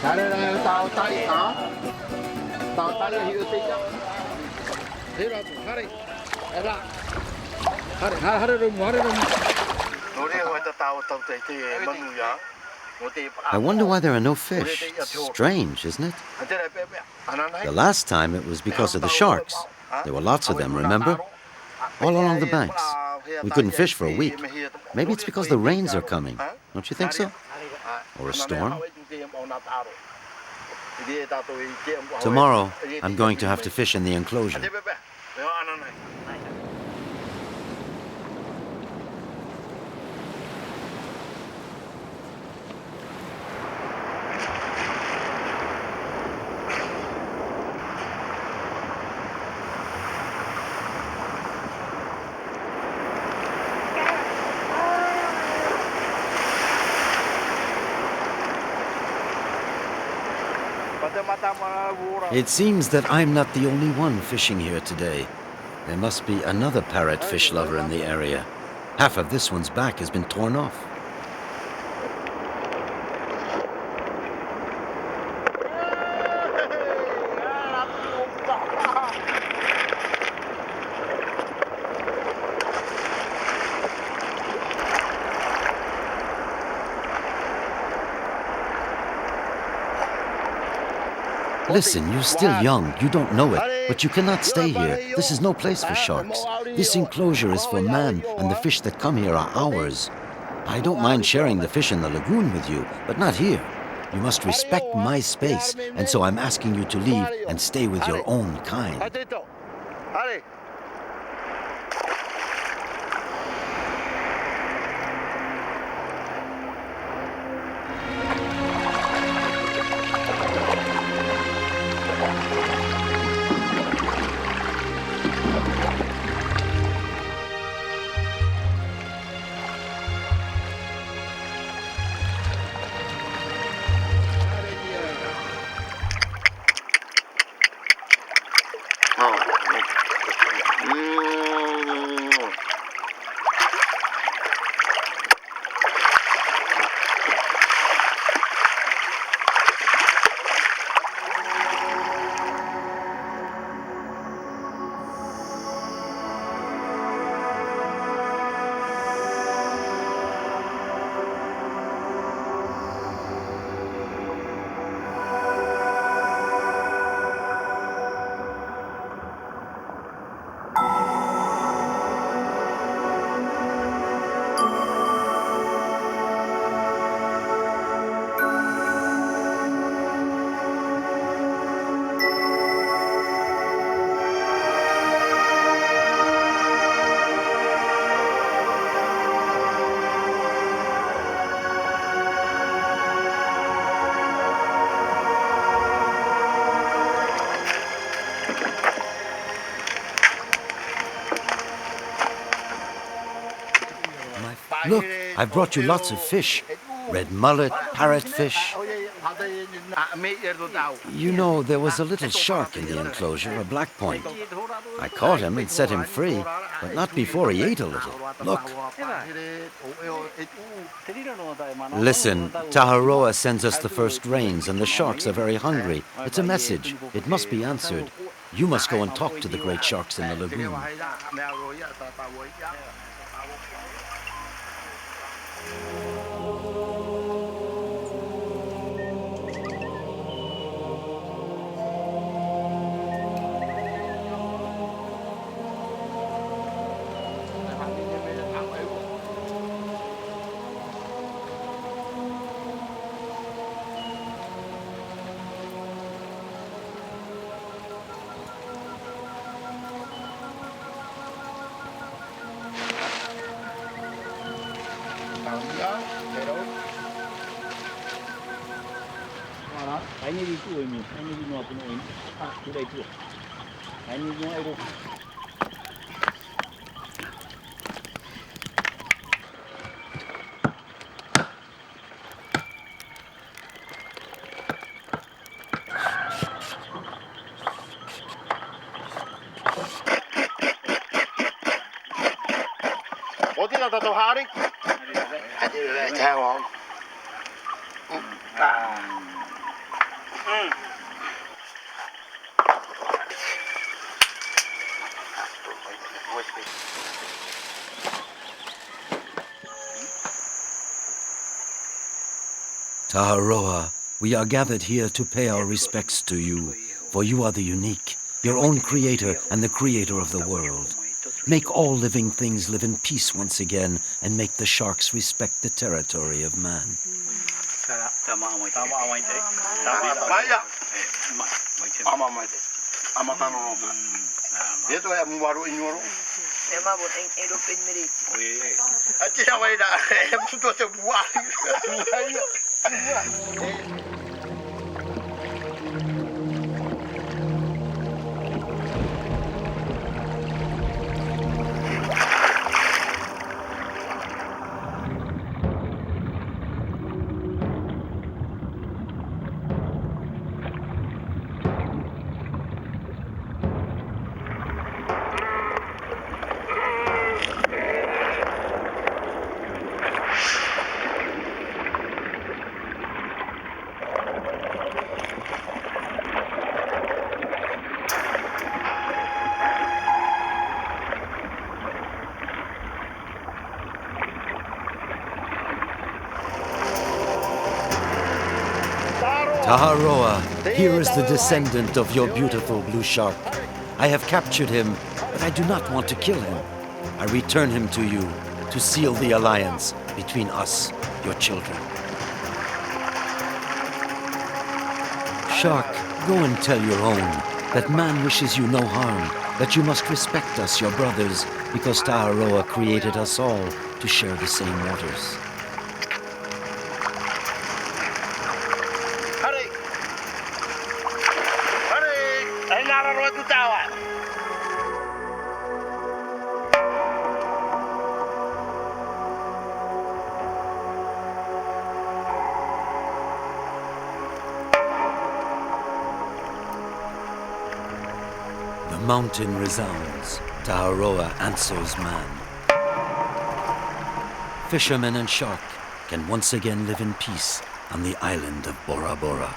I wonder why there are no fish. It's strange, isn't it? The last time it was because of the sharks. There were lots of them, remember? All along the banks. We couldn't fish for a week. Maybe it's because the rains are coming. Don't you think so? Or a storm? Tomorrow, I'm going to have to fish in the enclosure. It seems that I'm not the only one fishing here today. There must be another parrot fish lover in the area. Half of this one's back has been torn off. Listen, you're still young, you don't know it, but you cannot stay here. This is no place for sharks. This enclosure is for man, and the fish that come here are ours. I don't mind sharing the fish in the lagoon with you, but not here. You must respect my space, and so I'm asking you to leave and stay with your own kind. Look, I've brought you lots of fish. Red mullet, parrotfish. You know, there was a little shark in the enclosure, a black point. I caught him and set him free, but not before he ate a little. Look. Listen, Taaroa sends us the first rains and the sharks are very hungry. It's a message. It must be answered. You must go and talk to the great sharks in the lagoon. 어디다 더 하리? 아니 왜 자요? Taaroa, we are gathered here to pay our respects to you, for you are the unique, your own creator and the creator of the world. Make all living things live in peace once again, and make the sharks respect the territory of man. Taaroa, here is the descendant of your beautiful blue shark. I have captured him, but I do not want to kill him. I return him to you to seal the alliance between us, your children. Shark, go and tell your own that man wishes you no harm, that you must respect us, your brothers, because Taaroa created us all to share the same waters. The mountain resounds. Taaroa answers man. Fisherman and shark can once again live in peace on the island of Bora Bora.